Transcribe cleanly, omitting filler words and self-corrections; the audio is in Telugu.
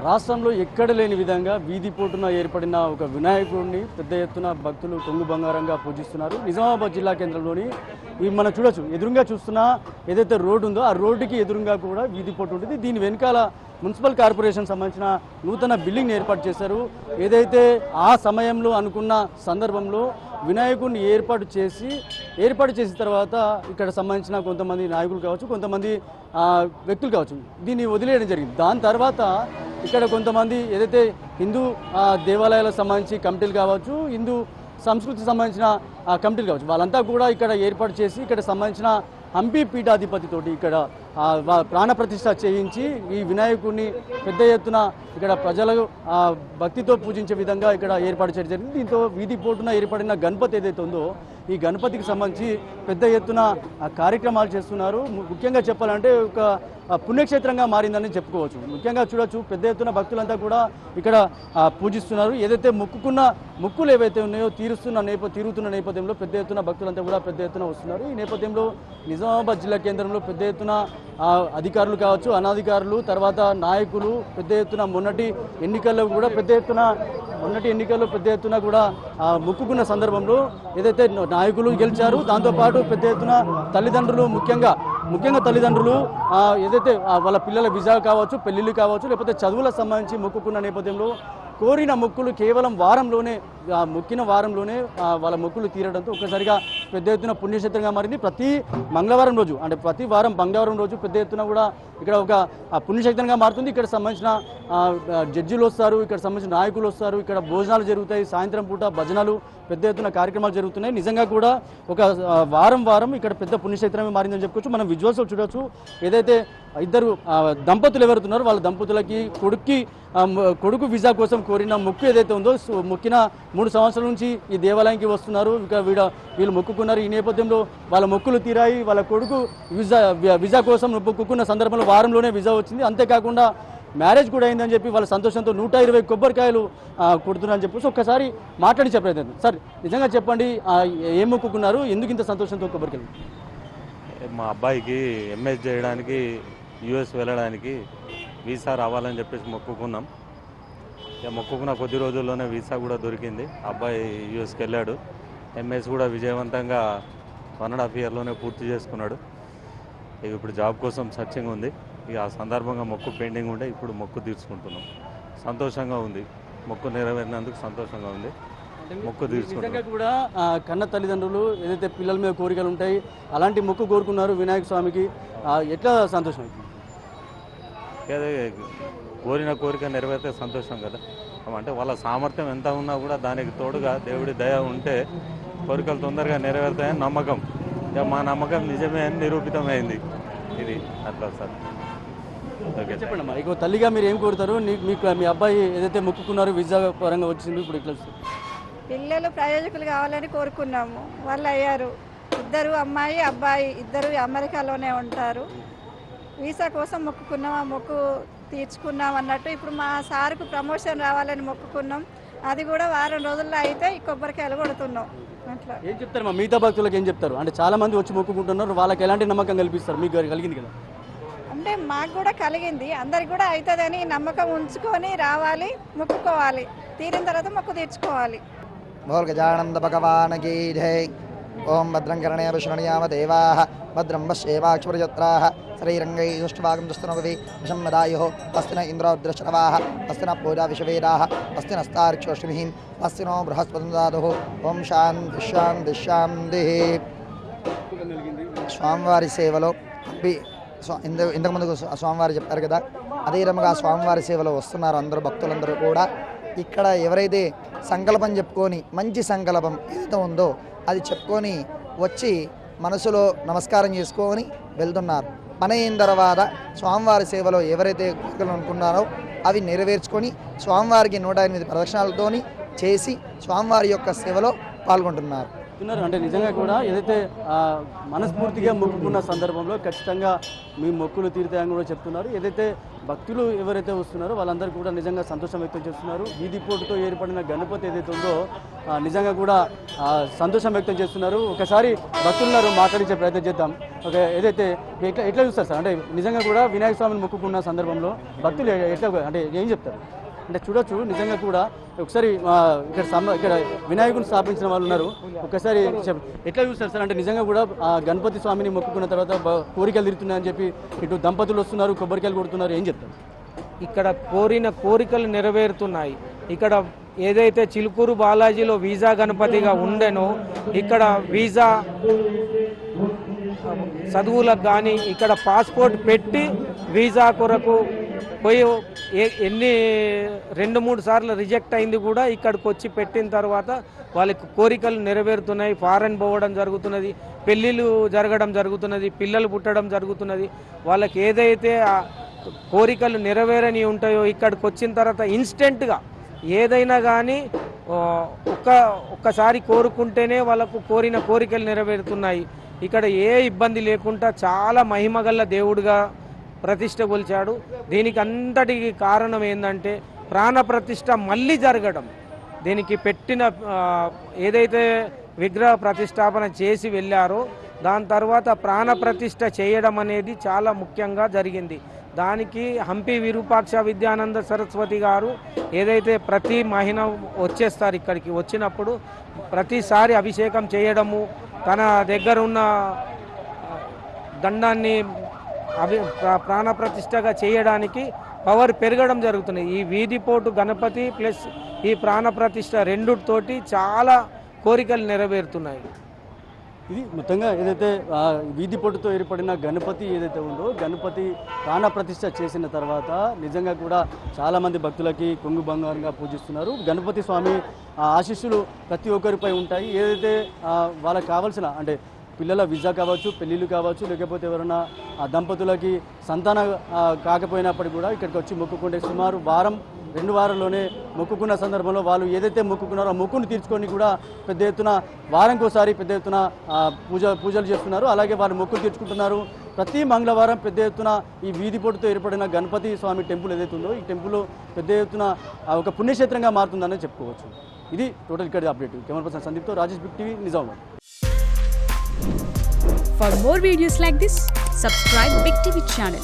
రాష్ట్రంలో ఎక్కడ లేని విధంగా వీధి పోటున ఏర్పడిన ఒక వినాయకుడిని పెద్ద ఎత్తున భక్తులు కొంగు బంగారంగా పూజిస్తున్నారు. నిజామాబాద్ జిల్లా కేంద్రంలోని మనం చూడొచ్చు, ఎదురుగా చూస్తున్న ఏదైతే రోడ్డు ఉందో ఆ రోడ్డుకి ఎదురుగా కూడా వీధి పోటు ఉంటుంది. దీని వెనకాల మున్సిపల్ కార్పొరేషన్ సంబంధించిన నూతన బిల్డింగ్ ఏర్పాటు చేశారు. ఏదైతే ఆ సమయంలో అనుకున్న సందర్భంలో వినాయకుడిని ఏర్పాటు చేసిన తర్వాత ఇక్కడ సంబంధించిన కొంతమంది నాయకులు కావచ్చు, కొంతమంది వ్యక్తులు కావచ్చు, దీన్ని వదిలేయడం జరిగింది. దాని తర్వాత ఇక్కడ కొంతమంది ఏదైతే హిందూ దేవాలయాలకు సంబంధించి కమిటీలు కావచ్చు, హిందూ సంస్కృతికి సంబంధించిన కమిటీలు కావచ్చు, వాళ్ళంతా కూడా ఇక్కడ ఏర్పాటు చేసి ఇక్కడ సంబంధించిన హంపి పీఠాధిపతితోటి ఇక్కడ ప్రాణప్రతిష్ఠ చేయించి ఈ వినాయకుడిని పెద్ద ఎత్తున ఇక్కడ ప్రజలు భక్తితో పూజించే విధంగా ఇక్కడ ఏర్పాటు చేయడం జరిగింది. దీంతో వీధి పోటున ఏర్పడిన గణపతి ఏదైతే ఉందో ఈ గణపతికి సంబంధించి పెద్ద ఎత్తున కార్యక్రమాలు చేస్తున్నారు. ముఖ్యంగా చెప్పాలంటే ఒక పుణ్యక్షేత్రంగా మారిందని చెప్పుకోవచ్చు. ముఖ్యంగా చూడొచ్చు, పెద్ద ఎత్తున భక్తులంతా కూడా ఇక్కడ పూజిస్తున్నారు. ఏదైతే మొక్కులు ఏవైతే ఉన్నాయో తీరుతున్న నేపథ్యంలో పెద్ద ఎత్తున భక్తులంతా కూడా పెద్ద ఎత్తున వస్తున్నారు. ఈ నేపథ్యంలో నిజామాబాద్ జిల్లా కేంద్రంలో పెద్ద ఎత్తున అధికారులు కావచ్చు, అనాధికారులు, తర్వాత నాయకులు పెద్ద ఎత్తున మొన్నటి ఎన్నికల్లో పెద్ద ఎత్తున కూడా మొక్కుకున్న సందర్భంలో ఏదైతే నాయకులు గెలిచారు, దాంతోపాటు పెద్ద ఎత్తున తల్లిదండ్రులు ముఖ్యంగా తల్లిదండ్రులు ఏదైతే వాళ్ళ పిల్లల విజా కావచ్చు, పెళ్లిళ్ళు కావచ్చు, లేకపోతే చదువులకు సంబంధించి మొక్కుకున్న నేపథ్యంలో కోరిన మొక్కులు కేవలం మొక్కిన వారంలోనే వాళ్ళ మొక్కులు తీరడంతో ఒక్కసారిగా పెద్ద ఎత్తున పుణ్యక్షేత్రంగా మారింది. ప్రతి మంగళవారం రోజు, అంటే ప్రతి వారం మంగళవారం రోజు పెద్ద ఎత్తున కూడా ఇక్కడ ఒక పుణ్యక్షేత్రంగా మారుతుంది. ఇక్కడ సంబంధించిన జడ్జిలు వస్తారు, ఇక్కడ సంబంధించిన నాయకులు వస్తారు, ఇక్కడ భోజనాలు జరుగుతాయి, సాయంత్రం పూట భజనలు, పెద్ద ఎత్తున కార్యక్రమాలు జరుగుతున్నాయి. నిజంగా కూడా ఒక వారం ఇక్కడ పెద్ద పుణ్యక్షేత్రమే మారిందని చెప్పుకోవచ్చు. మనం విజువల్స్ చూడొచ్చు. ఏదైతే ఇద్దరు దంపతులు ఎవరుతున్నారో వాళ్ళ దంపతులకి కొడుకు వీసా కోసం కోరిన మొక్కు ఏదైతే ఉందో, మొక్కిన 3 సంవత్సరాల నుంచి ఈ దేవాలయానికి వస్తున్నారు. ఇక వీళ్ళు మొక్కుకున్నారు. ఈ నేపథ్యంలో వాళ్ళ మొక్కులు తీరాయి. వాళ్ళ కొడుకు వీసా కోసం మొక్కుకున్న సందర్భంలో వారంలోనే వీసా వచ్చింది. అంతేకాకుండా మ్యారేజ్ కూడా అయిందని చెప్పి వాళ్ళ సంతోషంతో 120 కొబ్బరికాయలు కొడుతున్నారని చెప్పేసి ఒక్కసారి మాట్లాడి చెప్పలేదు. సార్, నిజంగా చెప్పండి, ఏం మొక్కుకున్నారు, ఎందుకు ఇంత సంతోషంతో కొబ్బరికాయలు? మా అబ్బాయికి ఎంఎస్ చేయడానికి యూఎస్ వెళ్ళడానికి వీసా రావాలని చెప్పేసి మొక్కుకున్నాం. ఇక మొక్కుకున్న కొద్ది రోజుల్లోనే వీసా కూడా దొరికింది. అబ్బాయి యూఎస్కి వెళ్ళాడు. ఎంఎస్ కూడా విజయవంతంగా 1.5 ఇయర్లోనే పూర్తి చేసుకున్నాడు. ఇక ఇప్పుడు జాబ్ కోసం సర్చింగ్ ఉంది. ఇక ఆ సందర్భంగా మొక్కు పెండింగ్ ఉండే, ఇప్పుడు మొక్కు తీర్చుకుంటున్నాం. సంతోషంగా ఉంది, మొక్కు నెరవేరినందుకు సంతోషంగా ఉంది. మొక్కు తీర్చుకుంటాం. కూడా కన్న తల్లిదండ్రులు ఏదైతే పిల్లల మీద కోరికలు ఉంటాయి అలాంటి మొక్కు కోరుకున్నారు వినాయక స్వామికి, ఎట్లా సంతోషం? కోరిన కోరిక నెరవేరితే సంతోషం కదా. అంటే వాళ్ళ సామర్థ్యం ఎంత ఉన్నా కూడా దానికి తోడుగా దేవుడి దయ ఉంటే కోరికలు తొందరగా నెరవేరుతాయని నమ్మకం. ఇక మా నమ్మకం నిజమే అని నిరూపితమైంది. ఇది అట్లా సార్. చెప్పండి అమ్మా, ఇక తల్లిగా మీరు ఏం కోరుతారు? మీకు మీ అబ్బాయి ఏదైతే మొక్కుకున్నారు వీసా పరంగా వచ్చింది, ఇప్పుడు ఇట్లా పిల్లలు ప్రయోజకులు కావాలని కోరుకున్నాము. వాళ్ళు అయ్యారు. ఇద్దరు అమ్మాయి అబ్బాయి ఇద్దరు అమెరికాలోనే ఉంటారు. వీసా కోసం మొక్కుకున్నాం, ఆ మొక్కు తీర్చుకున్నాం అన్నట్టు. ఇప్పుడు మా సార్కు ప్రమోషన్ రావాలని మొక్కుకున్నాం. అది కూడా వారం రోజుల్లో అయితే ఈ కొబ్బరికాయలు కొడుతున్నాం. అట్లా ఏం చెప్తారు మా మిగతా భక్తులకు? ఏం చెప్తారు? అంటే చాలా మంది వచ్చి మొక్కుకుంటున్నారు, వాళ్ళకి ఎలాంటి నమ్మకం కల్పిస్తారు? మీకు కలిగింది కదా? అంటే మాకు కూడా కలిగింది, అందరికి కూడా అవుతుందని నమ్మకం ఉంచుకొని రావాలి, మొక్కుకోవాలి. తీరిన తర్వాత మొక్కు తీర్చుకోవాలి. बोल गजानंद भगवान की जय। ओम भद्रं कर्णेय विष्णुयाम देवाः भद्रं पश्येमाक्षुरजत्राः श्रीरङ्गैस्तुष्टवागं दुस्तनोगवि विषम्मदायुः अस्तिन इन्द्रोद्रश्रवाः अस्तिन पूजा विश्वेदाः अस्तिनस्तार्क्ष्योष्मिः अस्तिनो बृहस्पतिदादुः ओम शांति शांति शांति। స్వామివారి సేవలో ఇంతకుముందు స్వామివారు చెప్పారు కదా, అదే రకంగా స్వామివారి సేవలో వస్తున్నారు అందరూ భక్తులందరూ కూడా. ఇక్కడ ఎవరైతే సంకల్పం చెప్పుకొని మంచి సంకల్పం ఏదైతే ఉందో అది చెప్పుకొని వచ్చి మనసులో నమస్కారం చేసుకొని వెళ్తున్నారు. పని అయిన తర్వాత స్వామివారి సేవలో ఎవరైతే కోరికలు అనుకున్నారో అవి నెరవేర్చుకొని స్వామివారికి 108 ప్రదక్షిణాలతోని చేసి స్వామివారి యొక్క సేవలో పాల్గొంటున్నారు. చెప్తున్నారు. అంటే నిజంగా కూడా ఏదైతే మనస్ఫూర్తిగా మొక్కుకున్న సందర్భంలో ఖచ్చితంగా మీ మొక్కులు తీరుతాయని కూడా చెప్తున్నారు. ఏదైతే భక్తులు ఎవరైతే వస్తున్నారో వాళ్ళందరూ కూడా నిజంగా సంతోషం వ్యక్తం చేస్తున్నారు. వీధి పోటుతో ఏర్పడిన గణపతి ఏదైతే ఉందో నిజంగా కూడా సంతోషం వ్యక్తం చేస్తున్నారు. ఒకసారి భక్తులున్నారు మాట్లాడించే ప్రయత్నం చేద్దాం. ఓకే, ఏదైతే ఎట్లా చూస్తారు సార్? అంటే నిజంగా కూడా వినాయక స్వామిని మొక్కుకున్న సందర్భంలో భక్తులు ఎట్లా అంటే ఏం చెప్తారు? అంటే చూడొచ్చు నిజంగా కూడా ఒకసారి ఇక్కడ వినాయకుని స్థాపించిన వాళ్ళు ఉన్నారు. ఒకసారి ఎట్లా చూస్తారు సార్? అంటే నిజంగా కూడా గణపతి స్వామిని మొక్కుకున్న తర్వాత కోరికలు తీరుతున్నాయని చెప్పి ఇటు దంపతులు వస్తున్నారు, కొబ్బరికాయలు కొడుతున్నారు, ఏం చెప్తారు? ఇక్కడ కోరిన కోరికలు నెరవేరుతున్నాయి. ఇక్కడ ఏదైతే చిలుకూరు బాలాజీలో వీసా గణపతిగా ఉండెనో ఇక్కడ వీసా చదువులకు కానీ ఇక్కడ పాస్పోర్ట్ పెట్టి వీసా కొరకు పోయి ఎన్ని 2-3 సార్లు రిజెక్ట్ అయింది కూడా ఇక్కడికి వచ్చి పెట్టిన తర్వాత వాళ్ళకి కోరికలు నెరవేరుతున్నాయి. ఫారెన్ పోవడం జరుగుతున్నది, పెళ్ళిళ్ళు జరగడం జరుగుతున్నది, పిల్లలు పుట్టడం జరుగుతున్నది. వాళ్ళకి ఏదైతే కోరికలు నెరవేరని ఉంటాయో ఇక్కడికి వచ్చిన తర్వాత ఇన్స్టెంట్గా ఏదైనా కానీ ఒక్కసారి కోరుకుంటేనే వాళ్ళకు కోరిన కోరికలు నెరవేరుతున్నాయి. ఇక్కడ ఏ ఇబ్బంది లేకుండా చాలా మహిమగల్ల దేవుడిగా ప్రతిష్ట కొలిచాడు. దీనికి అంతటికి కారణం ఏంటంటే ప్రాణప్రతిష్ఠ మళ్ళీ జరగడం. దీనికి పెట్టిన ఏదైతే విగ్రహ ప్రతిష్టాపన చేసి వెళ్ళారో దాని తర్వాత ప్రాణప్రతిష్ఠ చేయడం అనేది చాలా ముఖ్యంగా జరిగింది. దానికి హంపి విరూపాక్ష విద్యానంద సరస్వతి గారు ఏదైతే ప్రతి మహిళ వచ్చేస్తారు ఇక్కడికి వచ్చినప్పుడు ప్రతిసారి అభిషేకం చేయడము, తన దగ్గర ఉన్న దండాన్ని ప్రాణప్రతిష్ఠగా చేయడానికి పవర్ పెరగడం జరుగుతుంది. ఈ వీధిపోటు గణపతి ప్లస్ ఈ ప్రాణప్రతిష్ఠ రెండుతోటి చాలా కోరికలు నెరవేరుతున్నాయి. ఇది మొత్తంగా ఏదైతే వీధి పొట్టుతో ఏర్పడిన గణపతి ఏదైతే ఉందో గణపతి ప్రాణప్రతిష్ఠ చేసిన తర్వాత నిజంగా కూడా చాలామంది భక్తులకి కొంగు బంగారంగా పూజిస్తున్నారు. గణపతి స్వామి ఆశీస్సులు ప్రతి ఒక్కరిపై ఉంటాయి. ఏదైతే వాళ్ళకి కావాల్సిన అంటే పిల్లల వీసా కావచ్చు, పెళ్ళిళ్ళు కావచ్చు, లేకపోతే ఎవరైనా దంపతులకి సంతానం కాకపోయినప్పటికీ కూడా ఇక్కడికి వచ్చి మొక్కుకుంటే సుమారు 2 వారాల్లోనే మొక్కుకున్న సందర్భంలో వాళ్ళు ఏదైతే మొక్కుకున్నారో ఆ మొక్కును తీర్చుకొని కూడా పెద్ద ఎత్తున వారంకోసారి పెద్ద ఎత్తున పూజలు చేస్తున్నారు. అలాగే వాళ్ళు మొక్కులు తీర్చుకుంటున్నారు. ప్రతి మంగళవారం పెద్ద ఎత్తున ఈ వీధి పొట్టుతో ఏర్పడిన గణపతి స్వామి టెంపుల్ ఏదైతే ఉందో ఈ టెంపుల్ పెద్ద ఎత్తున ఒక పుణ్యక్షేత్రంగా మారుతుందని చెప్పుకోవచ్చు. ఇది టోటల్ ఇక్కడ అప్డేట్. కెమెరా పర్సన్ సందీప్తో Rajesh, Big TV, Nizamabad. For more videos like this, subscribe Big TV channel.